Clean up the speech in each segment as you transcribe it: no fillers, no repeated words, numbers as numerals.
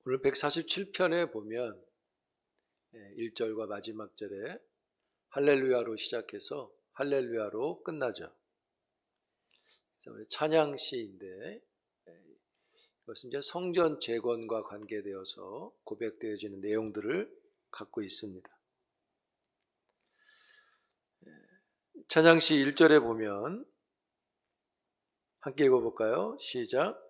오늘 147편에 보면 1절과 마지막 절에 할렐루야로 시작해서 할렐루야로 끝나죠. 그래서 찬양 시인데 이것은 이제 성전 재건과 관계되어서 고백되어지는 내용들을 갖고 있습니다. 찬양시 1절에 보면 함께 읽어볼까요? 시작.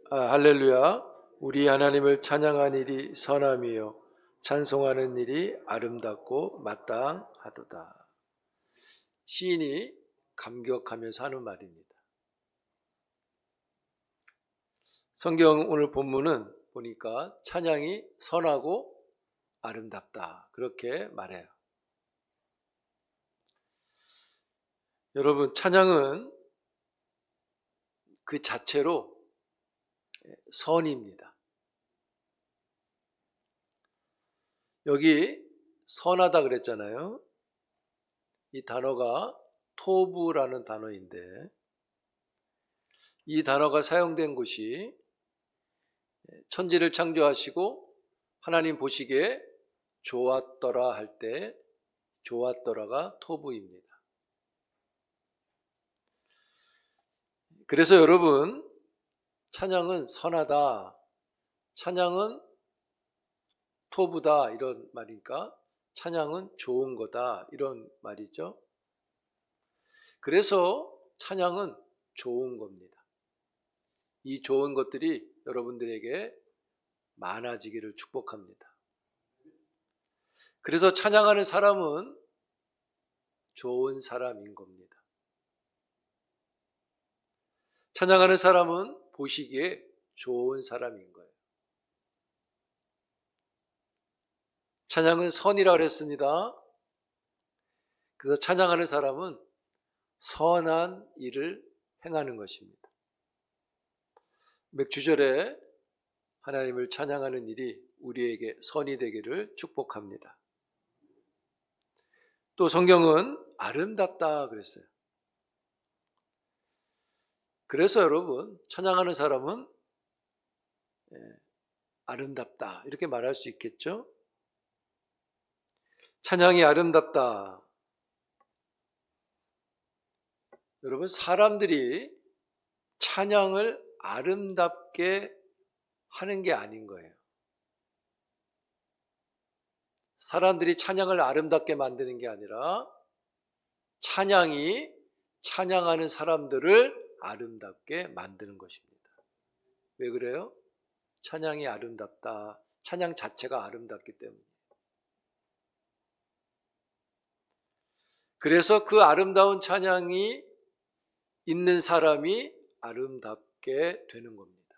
할렐루야, 우리 하나님을 찬양한 일이 선함이요 찬송하는 일이 아름답고 마땅하도다. 시인이 감격하면서 하는 말입니다. 성경 오늘 본문은 보니까 찬양이 선하고 아름답다 그렇게 말해요. 여러분, 찬양은 그 자체로 선입니다. 여기 선하다 그랬잖아요. 이 단어가 토부라는 단어인데 이 단어가 사용된 곳이 천지를 창조하시고 하나님 보시기에 좋았더라 할 때 좋았더라가 토부입니다. 그래서 여러분, 찬양은 선하다, 찬양은 토부다 이런 말이니까 찬양은 좋은 거다 이런 말이죠. 그래서 찬양은 좋은 겁니다. 이 좋은 것들이 여러분들에게 많아지기를 축복합니다. 그래서 찬양하는 사람은 좋은 사람인 겁니다. 찬양하는 사람은 보시기에 좋은 사람인 거예요. 찬양은 선이라고 그랬습니다. 그래서 찬양하는 사람은 선한 일을 행하는 것입니다. 맥주절에 하나님을 찬양하는 일이 우리에게 선이 되기를 축복합니다. 또 성경은 아름답다 그랬어요. 그래서 여러분, 찬양하는 사람은 아름답다 이렇게 말할 수 있겠죠. 찬양이 아름답다. 여러분, 사람들이 찬양을 아름답게 하는 게 아닌 거예요. 사람들이 찬양을 아름답게 만드는 게 아니라 찬양이 찬양하는 사람들을 아름답게 만드는 것입니다. 왜 그래요? 찬양이 아름답다. 찬양 자체가 아름답기 때문이에요. 그래서 그 아름다운 찬양이 있는 사람이 아름답게 되는 겁니다.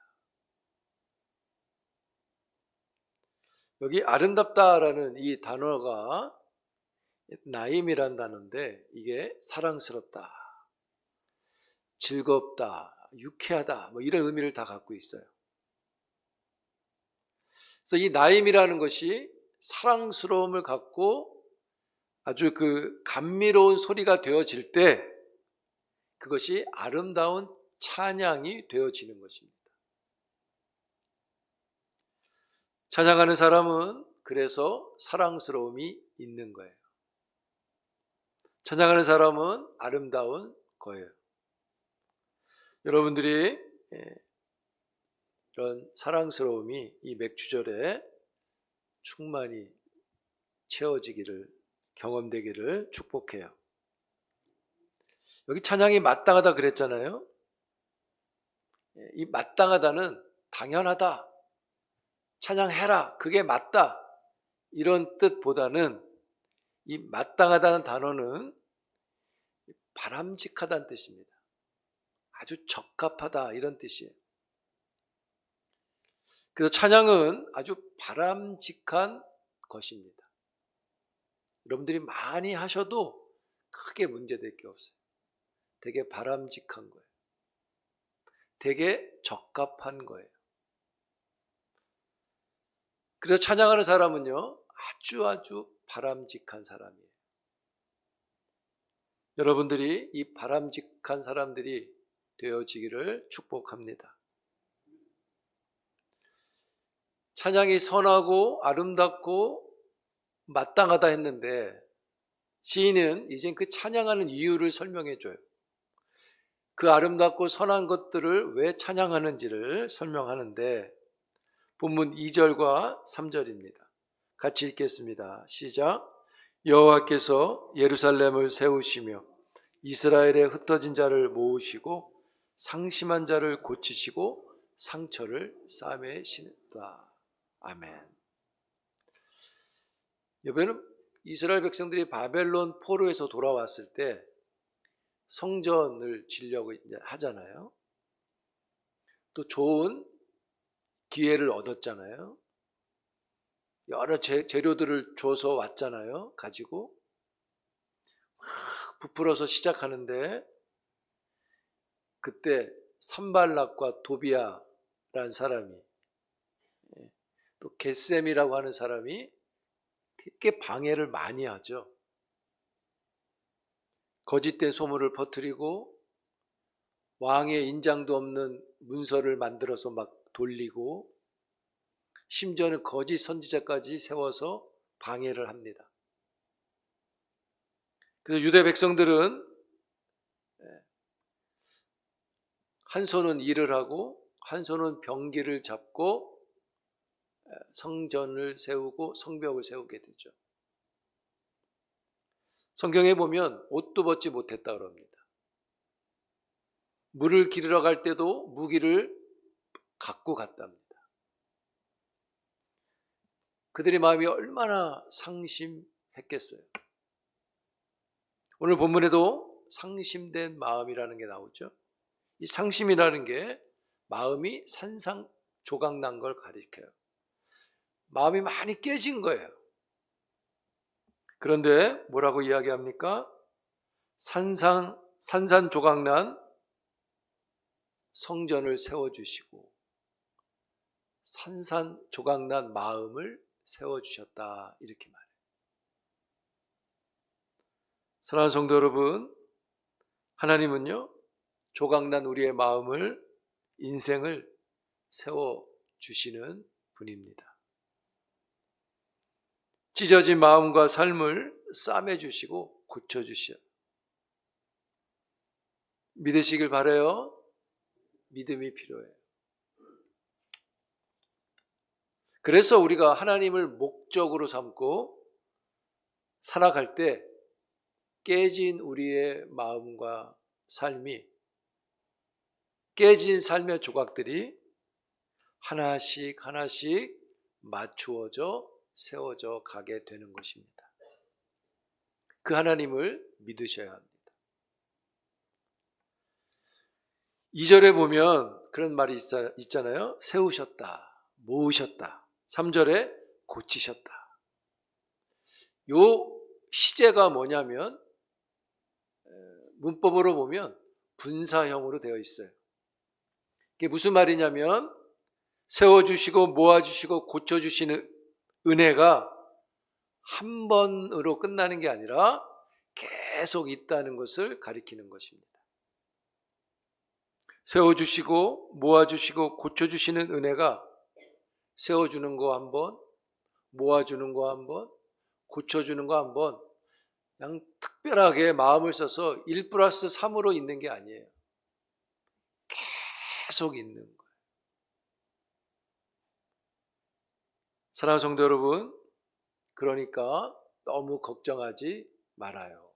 여기 아름답다라는 이 단어가 나임이란 단어인데 이게 사랑스럽다, 즐겁다, 유쾌하다 이런 의미를 다 갖고 있어요. 그래서 이 나임이라는 것이 사랑스러움을 갖고 아주 그 감미로운 소리가 되어질 때 그것이 아름다운 찬양이 되어지는 것입니다. 찬양하는 사람은 그래서 사랑스러움이 있는 거예요. 찬양하는 사람은 아름다운 거예요. 여러분들이 이런 사랑스러움이 이 맥주절에 충만히 채워지기를, 경험되기를 축복해요. 여기 찬양이 마땅하다 그랬잖아요. 이 마땅하다는 당연하다, 찬양해라, 그게 맞다 이런 뜻보다는 이 마땅하다는 단어는 바람직하다는 뜻입니다. 아주 적합하다 이런 뜻이에요. 그래서 찬양은 아주 바람직한 것입니다. 여러분들이 많이 하셔도 크게 문제될 게 없어요. 되게 바람직한 거예요. 되게 적합한 거예요. 그래서 찬양하는 사람은요, 아주 바람직한 사람이에요. 여러분들이 이 바람직한 사람들이 되어지기를 축복합니다. 찬양이 선하고 아름답고 마땅하다 했는데 시인은 이젠 그 찬양하는 이유를 설명해 줘요. 그 아름답고 선한 것들을 왜 찬양하는지를 설명하는데 본문 2절과 3절입니다. 같이 읽겠습니다. 시작. 여호와께서 예루살렘을 세우시며 이스라엘의 흩어진 자를 모으시고 상심한 자를 고치시고 상처를 싸매시다. 아멘. 이번에는 이스라엘 백성들이 바벨론 포로에서 돌아왔을 때 성전을 지으려고 하잖아요. 또 좋은 기회를 얻었잖아요. 여러 재료들을 줘서 왔잖아요. 가지고 부풀어서 시작하는데 그때 산발락과 도비아라는 사람이 또 겟셈이라고 하는 사람이 되게 방해를 많이 하죠. 거짓된 소문을 퍼뜨리고 왕의 인장도 없는 문서를 만들어서 막 돌리고 심지어는 거짓 선지자까지 세워서 방해를 합니다. 그래서 유대 백성들은 한 손은 일을 하고 한 손은 병기를 잡고 성전을 세우고 성벽을 세우게 되죠. 성경에 보면 옷도 벗지 못했다 그럽니다. 물을 기르러 갈 때도 무기를 갖고 갔답니다. 그들의 마음이 얼마나 상심했겠어요. 오늘 본문에도 상심된 마음이라는 게 나오죠. 이 상심이라는 게 마음이 산산조각난 걸 가리켜요. 마음이 많이 깨진 거예요. 그런데 뭐라고 이야기합니까? 산산조각난 성전을 세워주시고 산산조각난 마음을 세워주셨다, 이렇게 말해요. 사랑하는 성도 여러분, 하나님은요 조각난 우리의 마음을, 인생을 세워주시는 분입니다. 찢어진 마음과 삶을 싸매주시고 고쳐주시오. 믿으시길 바라요. 믿음이 필요해요. 그래서 우리가 하나님을 목적으로 삼고 살아갈 때 깨진 우리의 마음과 삶이, 깨진 삶의 조각들이 하나씩 하나씩 맞추어져 세워져 가게 되는 것입니다. 그 하나님을 믿으셔야 합니다. 2절에 보면 그런 말이 있잖아요. 세우셨다, 모으셨다. 3절에 고치셨다. 요 시제가 뭐냐면 문법으로 보면 분사형으로 되어 있어요. 이게 무슨 말이냐면 세워주시고 모아주시고 고쳐주시는 은혜가 한 번으로 끝나는 게 아니라 계속 있다는 것을 가리키는 것입니다. 세워주시고 모아주시고 고쳐주시는 은혜가 세워주는 거 한 번, 모아주는 거 한 번, 고쳐주는 거 한 번, 그냥 특별하게 마음을 써서 1+3으로 있는 게 아니에요. 계속 있는 거예요. 사랑하는 성도 여러분, 그러니까 너무 걱정하지 말아요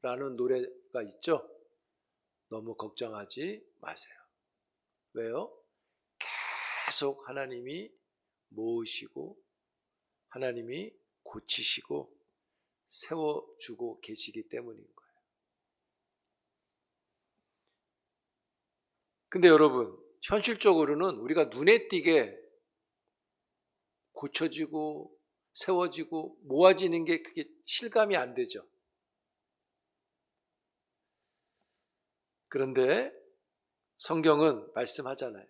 라는 노래가 있죠. 너무 걱정하지 마세요. 왜요? 계속 하나님이 모으시고 하나님이 고치시고 세워주고 계시기 때문인 거예요. 근데 여러분, 현실적으로는 우리가 눈에 띄게 고쳐지고 세워지고 모아지는 게 그게 실감이 안 되죠. 그런데 성경은 말씀하잖아요.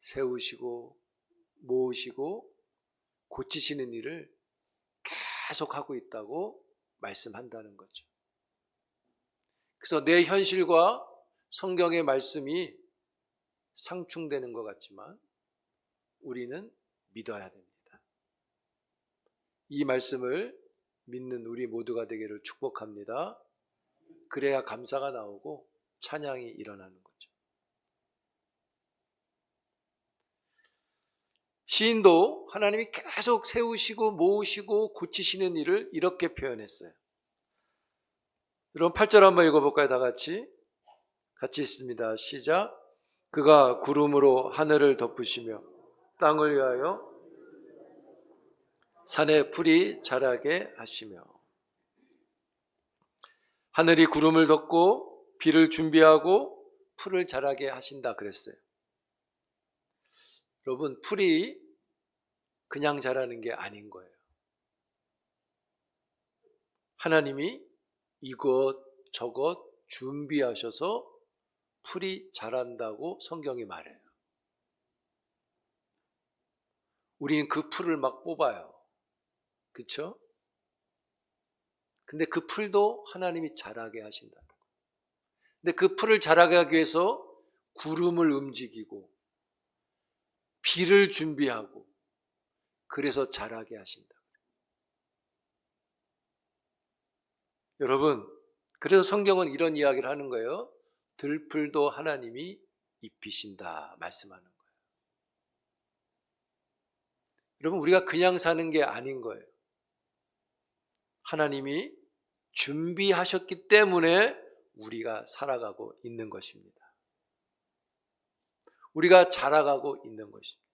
세우시고 모으시고 고치시는 일을 계속 하고 있다고 말씀한다는 거죠. 그래서 내 현실과 성경의 말씀이 상충되는 것 같지만 우리는 믿어야 됩니다. 이 말씀을 믿는 우리 모두가 되기를 축복합니다. 그래야 감사가 나오고 찬양이 일어나는 거죠. 시인도 하나님이 계속 세우시고 모으시고 고치시는 일을 이렇게 표현했어요. 여러분 8절 한번 읽어볼까요? 다 같이 읽습니다. 시작. 그가 구름으로 하늘을 덮으시며 땅을 위하여 산에 풀이 자라게 하시며. 하늘이 구름을 덮고 비를 준비하고 풀을 자라게 하신다 그랬어요. 여러분, 풀이 그냥 자라는 게 아닌 거예요. 하나님이 이것 저것 준비하셔서 풀이 자란다고 성경이 말해요. 우리는 그 풀을 막 뽑아요. 그렇죠? 근데 그 풀도 하나님이 자라게 하신다는 거예요. 근데 그 풀을 자라게 하기 위해서 구름을 움직이고 비를 준비하고 그래서 자라게 하신다. 여러분, 그래서 성경은 이런 이야기를 하는 거예요. 들풀도 하나님이 입히신다 말씀하는 거예요. 여러분, 우리가 그냥 사는 게 아닌 거예요. 하나님이 준비하셨기 때문에 우리가 살아가고 있는 것입니다. 우리가 자라가고 있는 것입니다.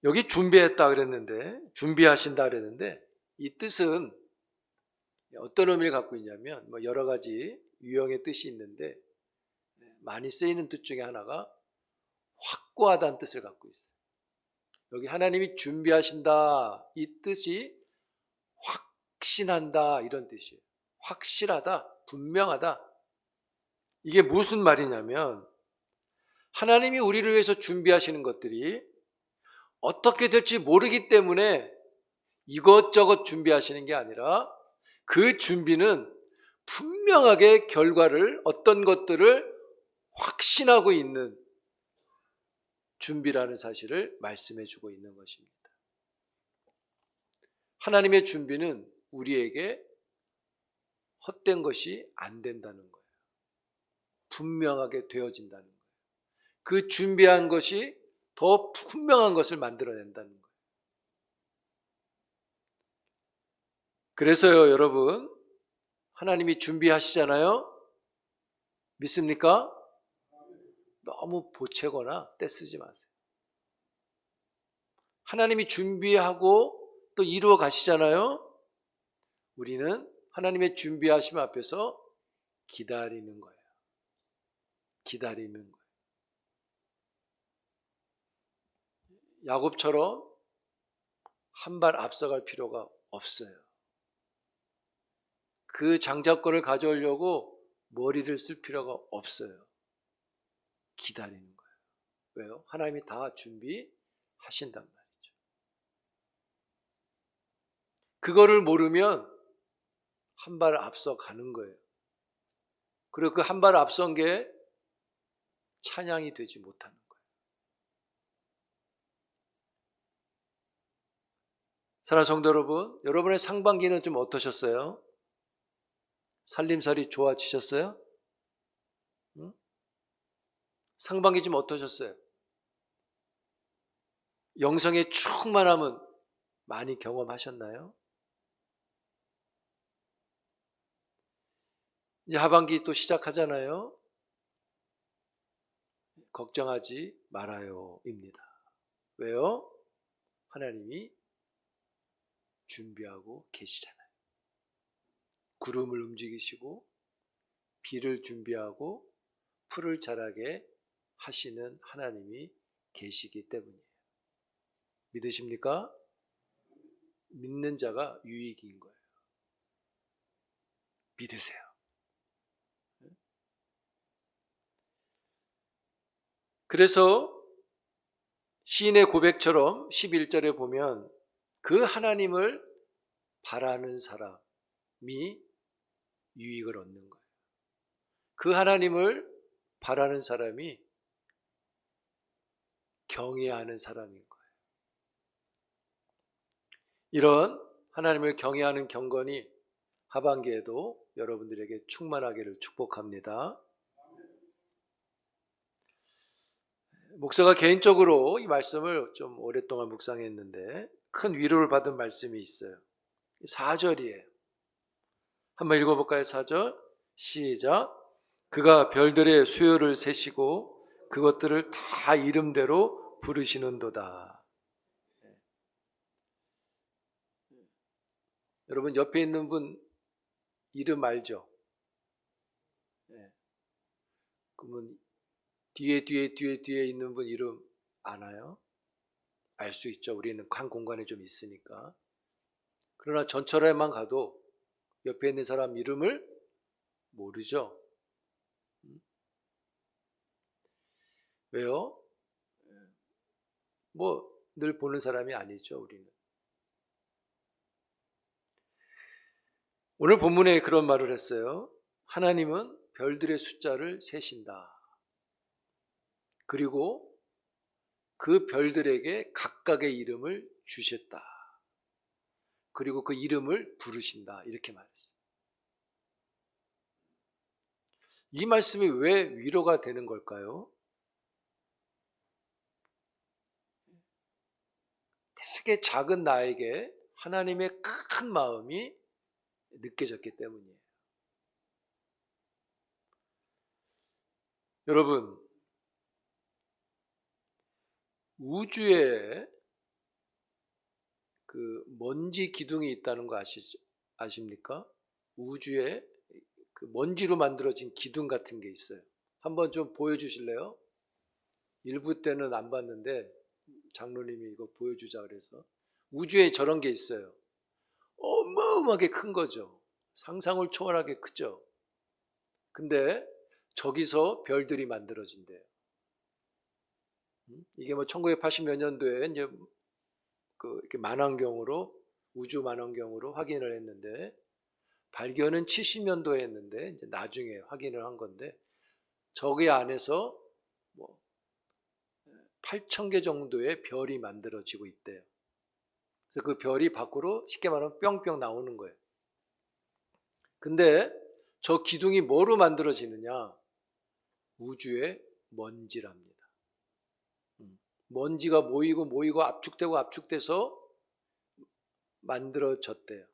여기 준비했다 그랬는데, 준비하신다 그랬는데, 이 뜻은 어떤 의미를 갖고 있냐면 여러 가지 유형의 뜻이 있는데 많이 쓰이는 뜻 중에 하나가 확고하다는 뜻을 갖고 있어요. 여기 하나님이 준비하신다 이 뜻이 확신한다 이런 뜻이에요. 확실하다, 분명하다. 이게 무슨 말이냐면 하나님이 우리를 위해서 준비하시는 것들이 어떻게 될지 모르기 때문에 이것저것 준비하시는 게 아니라 그 준비는 분명하게 결과를 어떤 것들을 확신하고 있는 준비라는 사실을 말씀해 주고 있는 것입니다. 하나님의 준비는 우리에게 헛된 것이 안 된다는 거예요. 분명하게 되어진다는 거예요. 그 준비한 것이 더 분명한 것을 만들어낸다는 거예요. 그래서요, 여러분, 하나님이 준비하시잖아요. 믿습니까? 너무 보채거나 떼쓰지 마세요. 하나님이 준비하고 또 이루어 가시잖아요. 우리는 하나님의 준비하심 앞에서 기다리는 거예요. 기다리는 거예요. 야곱처럼 한 발 앞서갈 필요가 없어요. 그 장자권을 가져오려고 머리를 쓸 필요가 없어요. 기다리는 거예요. 왜요? 하나님이 다 준비하신단 말이죠. 그거를 모르면 한 발 앞서 가는 거예요. 그리고 그 한 발 앞선 게 찬양이 되지 못하는 거예요. 사랑하는 성도 여러분, 여러분의 상반기는 좀 어떠셨어요? 살림살이 좋아지셨어요? 응? 상반기 좀 어떠셨어요? 영성의 충만함은 많이 경험하셨나요? 이제 하반기 또 시작하잖아요. 걱정하지 말아요 입니다. 왜요? 하나님이 준비하고 계시잖아요. 구름을 움직이시고 비를 준비하고 풀을 자라게 하시는 하나님이 계시기 때문이에요. 믿으십니까? 믿는 자가 유익인 거예요. 믿으세요. 그래서 시인의 고백처럼 11절에 보면 그 하나님을 바라는 사람이 유익을 얻는 거예요. 그 하나님을 바라는 사람이 경외하는 사람인 거예요. 이런 하나님을 경외하는 경건이 하반기에도 여러분들에게 충만하기를 축복합니다. 목사가 개인적으로 이 말씀을 좀 오랫동안 묵상했는데 큰 위로를 받은 말씀이 있어요. 4절이에요. 한번 읽어볼까요? 4절 시작. 그가 별들의 수요를 세시고 그것들을 다 이름대로 부르시는도다. 여러분 옆에 있는 분 이름 알죠? 그러면 뒤에 있는 분 이름 아나요? 알 수 있죠. 우리는 한 공간에 좀 있으니까. 그러나 전철에만 가도 옆에 있는 사람 이름을 모르죠. 왜요? 뭐 늘 보는 사람이 아니죠, 우리는. 오늘 본문에 그런 말을 했어요. 하나님은 별들의 숫자를 세신다. 그리고 그 별들에게 각각의 이름을 주셨다. 그리고 그 이름을 부르신다. 이렇게 말했어요. 이 말씀이 왜 위로가 되는 걸까요? 되게 작은 나에게 하나님의 큰 마음이 느껴졌기 때문이에요. 여러분, 우주에 그 먼지 기둥이 있다는 거 아십니까? 우주에 그 먼지로 만들어진 기둥 같은 게 있어요. 한번 좀 보여주실래요? 일부 때는 안 봤는데 장로님이 이거 보여주자 그래서. 우주에 저런 게 있어요. 어마어마하게 큰 거죠. 상상을 초월하게 크죠. 근데 저기서 별들이 만들어진대요. 이게 뭐 1980몇 년도에 이제 이렇게 만원경으로 우주 만원경으로 확인을 했는데 발견은 70년도에 했는데 이제 나중에 확인을 한 건데 저기 안에서 뭐 8,000개 정도의 별이 만들어지고 있대요. 그래서 그 별이 밖으로 쉽게 말하면 뿅뿅 나오는 거예요. 근데 저 기둥이 뭐로 만들어지느냐? 우주의 먼지랍니다. 먼지가 모이고 압축돼서 만들어졌대요.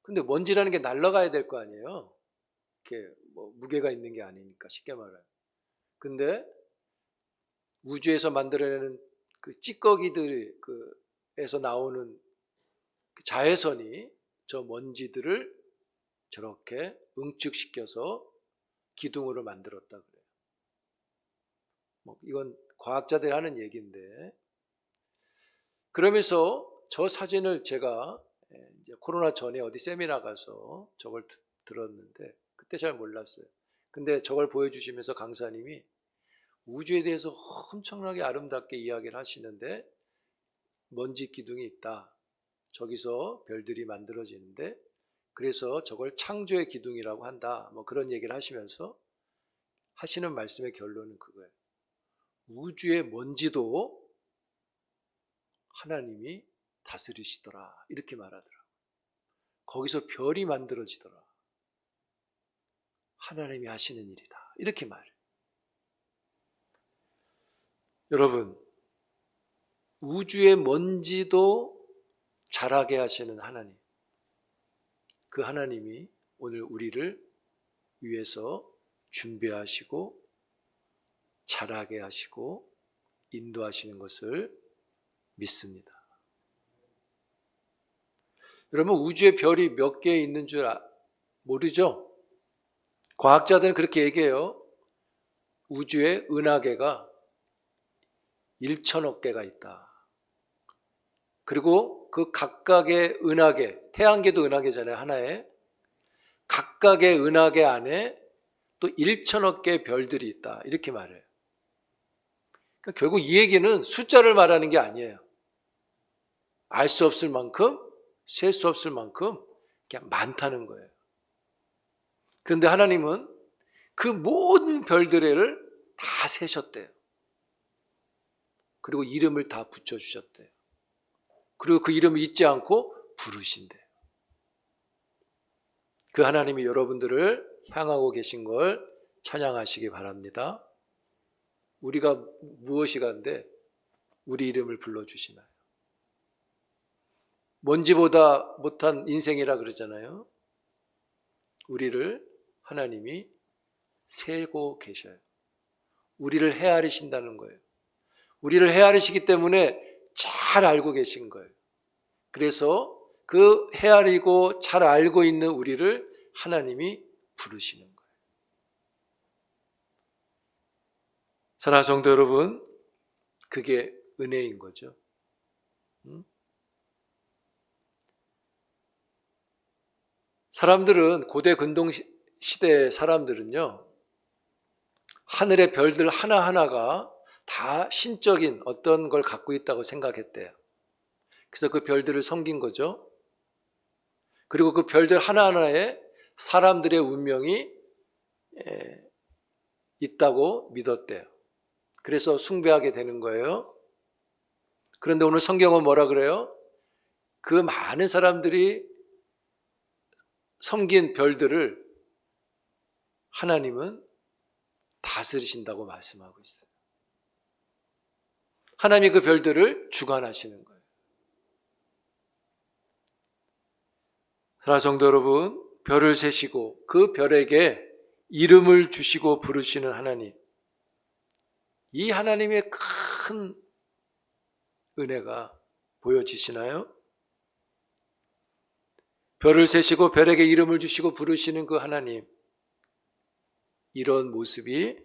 근데 먼지라는 게 날아가야 될 거 아니에요? 이렇게 뭐 무게가 있는 게 아니니까 쉽게 말하면. 근데 우주에서 만들어내는 그 찌꺼기들 에서 나오는 그 자외선이 저 먼지들을 저렇게 응축시켜서 기둥으로 만들었다 그래요. 뭐 이건 과학자들이 하는 얘기인데, 그러면서 저 사진을 제가 이제 코로나 전에 어디 세미나 가서 저걸 들었는데 그때 잘 몰랐어요. 근데 저걸 보여주시면서 강사님이 우주에 대해서 엄청나게 아름답게 이야기를 하시는데 먼지 기둥이 있다. 저기서 별들이 만들어지는데 그래서 저걸 창조의 기둥이라고 한다. 뭐 그런 얘기를 하시면서 하시는 말씀의 결론은 그거예요. 우주의 먼지도 하나님이 다스리시더라. 이렇게 말하더라고요. 거기서 별이 만들어지더라. 하나님이 하시는 일이다. 이렇게 말해요. 여러분, 우주의 먼지도 자라게 하시는 하나님. 그 하나님이 오늘 우리를 위해서 준비하시고 자라게 하시고 인도하시는 것을 믿습니다. 여러분, 우주에 별이 몇 개 있는 줄 모르죠? 과학자들은 그렇게 얘기해요. 우주에 은하계가 1천억 개가 있다. 그리고 그 각각의 은하계, 태양계도 은하계잖아요, 하나에. 각각의 은하계 안에 또 1천억 개의 별들이 있다. 이렇게 말해요. 그러니까 결국 이 얘기는 숫자를 말하는 게 아니에요. 알 수 없을 만큼, 셀 수 없을 만큼 그냥 많다는 거예요. 그런데 하나님은 그 모든 별들을 다 세셨대요. 그리고 이름을 다 붙여주셨대요. 그리고 그 이름을 잊지 않고 부르신대요. 그 하나님이 여러분들을 향하고 계신 걸 찬양하시기 바랍니다. 우리가 무엇이 간데 우리 이름을 불러주시나요? 먼지보다 못한 인생이라 그러잖아요. 우리를 하나님이 세고 계셔요. 우리를 헤아리신다는 거예요. 우리를 헤아리시기 때문에 잘 알고 계신 거예요. 그래서 그 헤아리고 잘 알고 있는 우리를 하나님이 부르시는 거예요. 사랑하는 성도 여러분, 그게 은혜인 거죠. 사람들은, 고대 근동 시대 사람들은요, 하늘의 별들 하나하나가 다 신적인 어떤 걸 갖고 있다고 생각했대요. 그래서 그 별들을 섬긴 거죠. 그리고 그 별들 하나하나에 사람들의 운명이 있다고 믿었대요. 그래서 숭배하게 되는 거예요. 그런데 오늘 성경은 뭐라 그래요? 그 많은 사람들이 섬긴 별들을 하나님은 다스리신다고 말씀하고 있어요. 하나님이 그 별들을 주관하시는 거예요. 사랑하는 성도 여러분, 별을 세시고 그 별에게 이름을 주시고 부르시는 하나님, 이 하나님의 큰 은혜가 보여지시나요? 별을 세시고 별에게 이름을 주시고 부르시는 그 하나님, 이런 모습이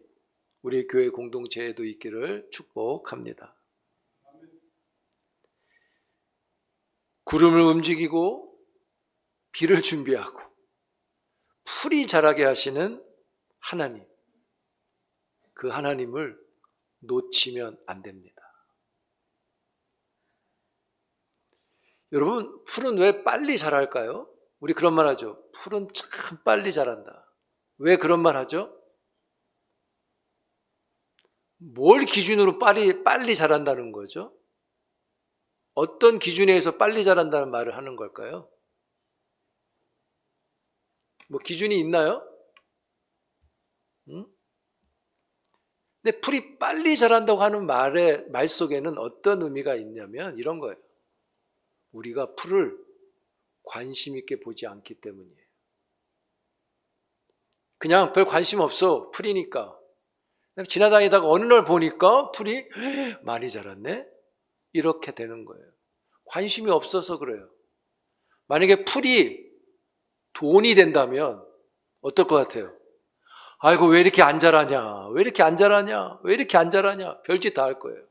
우리 교회 공동체에도 있기를 축복합니다. 구름을 움직이고 비를 준비하고 풀이 자라게 하시는 하나님, 그 하나님을 놓치면 안 됩니다. 여러분, 풀은 왜 빨리 자랄까요? 우리 그런 말 하죠. 풀은 참 빨리 자란다. 왜 그런 말 하죠? 뭘 기준으로 빨리 자란다는 거죠? 어떤 기준에서 빨리 자란다는 말을 하는 걸까요? 뭐 기준이 있나요? 근데 풀이 빨리 자란다고 하는 말 속에는 어떤 의미가 있냐면 이런 거예요. 우리가 풀을 관심 있게 보지 않기 때문이에요. 그냥 별 관심 없어, 풀이니까. 지나다니다가 어느 날 보니까 풀이 많이 자랐네? 이렇게 되는 거예요. 관심이 없어서 그래요. 만약에 풀이 돈이 된다면 어떨 것 같아요? 아이고, 왜 이렇게 안 자라냐? 왜 이렇게 안 자라냐? 왜 이렇게 안 자라냐? 별짓 다 할 거예요.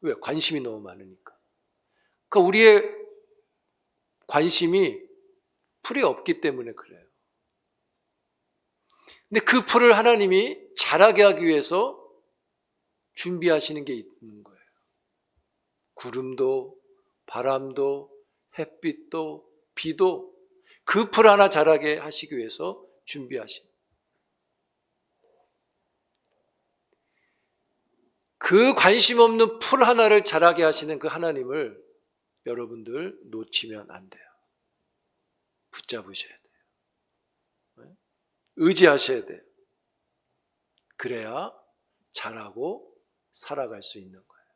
왜? 관심이 너무 많으니까. 그러니까 우리의 관심이 풀이 없기 때문에 그래요. 근데 그 풀을 하나님이 자라게 하기 위해서 준비하시는 게 있는 거예요. 구름도, 바람도, 햇빛도, 비도 그 풀 하나 자라게 하시기 위해서 준비하신. 그 관심 없는 풀 하나를 자라게 하시는 그 하나님을 여러분들 놓치면 안 돼요. 붙잡으셔야 돼요. 의지하셔야 돼요. 그래야 자라고 살아갈 수 있는 거예요.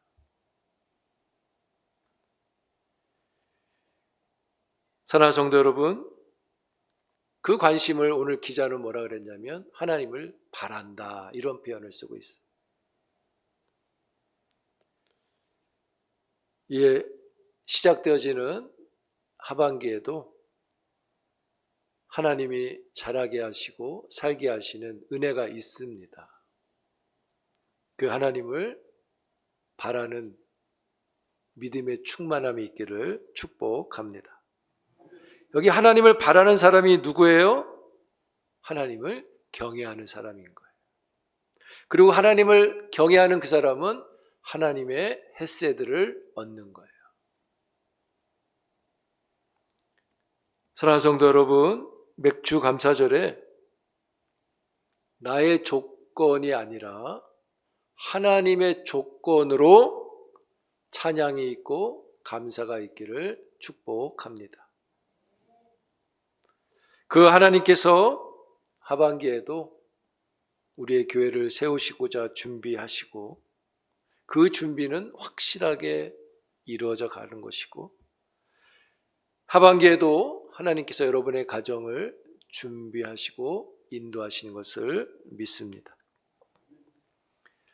사랑하는 성도 여러분, 그 관심을 오늘 기자는 뭐라 그랬냐면 하나님을 바란다, 이런 표현을 쓰고 있어요. 이에 시작되어지는 하반기에도 하나님이 자라게 하시고 살게 하시는 은혜가 있습니다. 그 하나님을 바라는 믿음의 충만함이 있기를 축복합니다. 여기 하나님을 바라는 사람이 누구예요? 하나님을 경외하는 사람인 거예요. 그리고 하나님을 경외하는 그 사람은 하나님의 헤세드를 얻는 거예요. 사랑하는 성도 여러분, 맥주 감사절에 나의 조건이 아니라 하나님의 조건으로 찬양이 있고 감사가 있기를 축복합니다. 그 하나님께서 하반기에도 우리의 교회를 세우시고자 준비하시고 그 준비는 확실하게 이루어져 가는 것이고 하반기에도 하나님께서 여러분의 가정을 준비하시고 인도하시는 것을 믿습니다.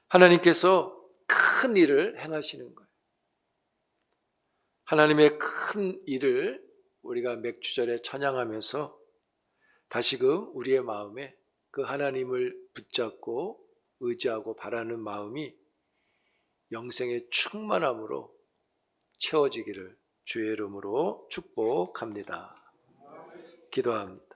하나님께서 큰 일을 행하시는 거예요. 하나님의 큰 일을 우리가 맥주절에 찬양하면서 다시금 우리의 마음에 그 하나님을 붙잡고 의지하고 바라는 마음이 영생의 충만함으로 채워지기를 주의 이름으로 축복합니다. 기도합니다.